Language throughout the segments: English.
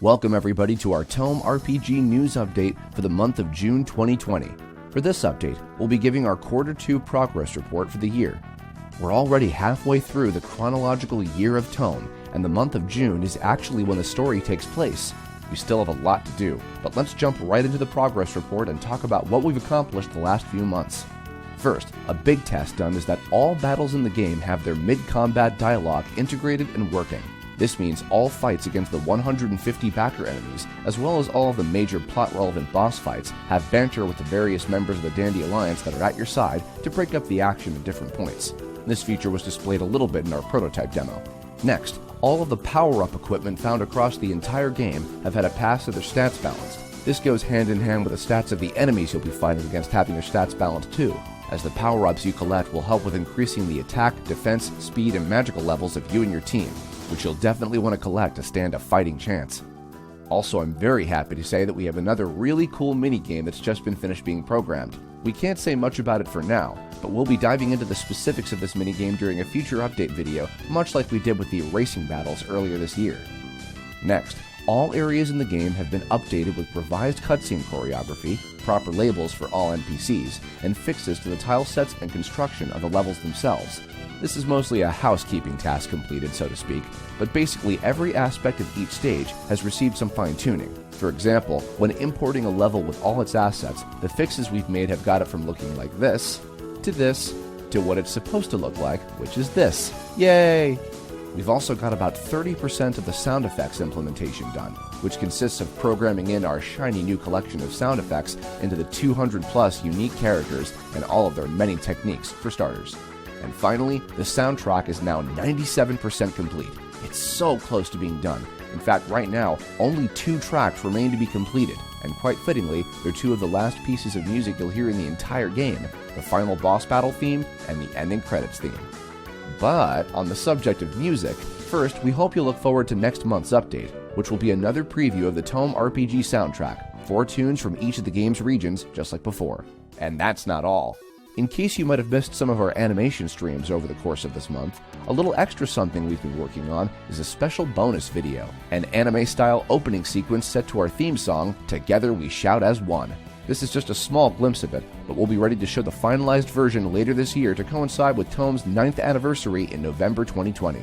Welcome everybody to our TOME RPG news update for the month of June 2020. For this update, we'll be giving our Quarter 2 progress report for the year. We're already halfway through the chronological year of TOME, and the month of June is actually when the story takes place. We still have a lot to do, but let's jump right into the progress report and talk about what we've accomplished the last few months. First, a big test done is that all battles in the game have their mid-combat dialogue integrated and working. This means all fights against the 150 backer enemies, as well as all of the major plot-relevant boss fights, have banter with the various members of the Dandy Alliance that are at your side to break up the action at different points. This feature was displayed a little bit in our prototype demo. Next, all of the power-up equipment found across the entire game have had a pass to their stats balance. This goes hand in hand with the stats of the enemies you'll be fighting against having their stats balanced too, as the power-ups you collect will help with increasing the attack, defense, speed, and magical levels of you and your team, which you'll definitely want to collect to stand a fighting chance. Also, I'm very happy to say that we have another really cool minigame that's just been finished being programmed. We can't say much about it for now, but we'll be diving into the specifics of this minigame during a future update video, much like we did with the racing battles earlier this year. Next, all areas in the game have been updated with revised cutscene choreography, proper labels for all NPCs, and fixes to the tile sets and construction of the levels themselves. This is mostly a housekeeping task completed, so to speak, but basically every aspect of each stage has received some fine-tuning. For example, when importing a level with all its assets, the fixes we've made have got it from looking like this, to what it's supposed to look like, which is this. Yay! We've also got about 30% of the sound effects implementation done, which consists of programming in our shiny new collection of sound effects into the 200 plus unique characters and all of their many techniques, for starters. And finally, the soundtrack is now 97% complete. It's so close to being done. In fact, right now, only 2 tracks remain to be completed, and quite fittingly, they're 2 of the last pieces of music you'll hear in the entire game, the final boss battle theme and the ending credits theme. But on the subject of music, first, we hope you'll look forward to next month's update, which will be another preview of the TOME RPG soundtrack, 4 tunes from each of the game's regions, just like before. And that's not all. In case you might have missed some of our animation streams over the course of this month, a little extra something we've been working on is a special bonus video, an anime-style opening sequence set to our theme song, Together We Shout as One. This is just a small glimpse of it, but we'll be ready to show the finalized version later this year to coincide with TOME's 9th anniversary in November 2020.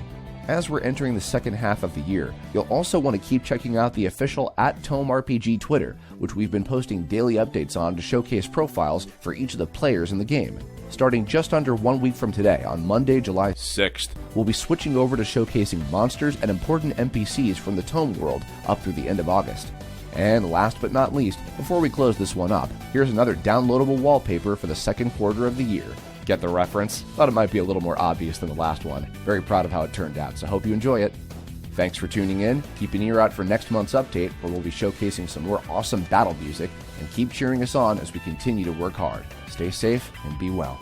As we're entering the second half of the year, you'll also want to keep checking out the official @TOMERPG Twitter, which we've been posting daily updates on to showcase profiles for each of the players in the game. Starting just under 1 week from today, on Monday, July 6th, we'll be switching over to showcasing monsters and important NPCs from the TOME world up through the end of August. And last but not least, before we close this one up, here's another downloadable wallpaper for the second quarter of the year. Get the reference? Thought it might be a little more obvious than the last one. Very proud of how it turned out, so hope you enjoy it. Thanks for tuning in. Keep an ear out for next month's update, where we'll be showcasing some more awesome battle music, and keep cheering us on as we continue to work hard. Stay safe and be well.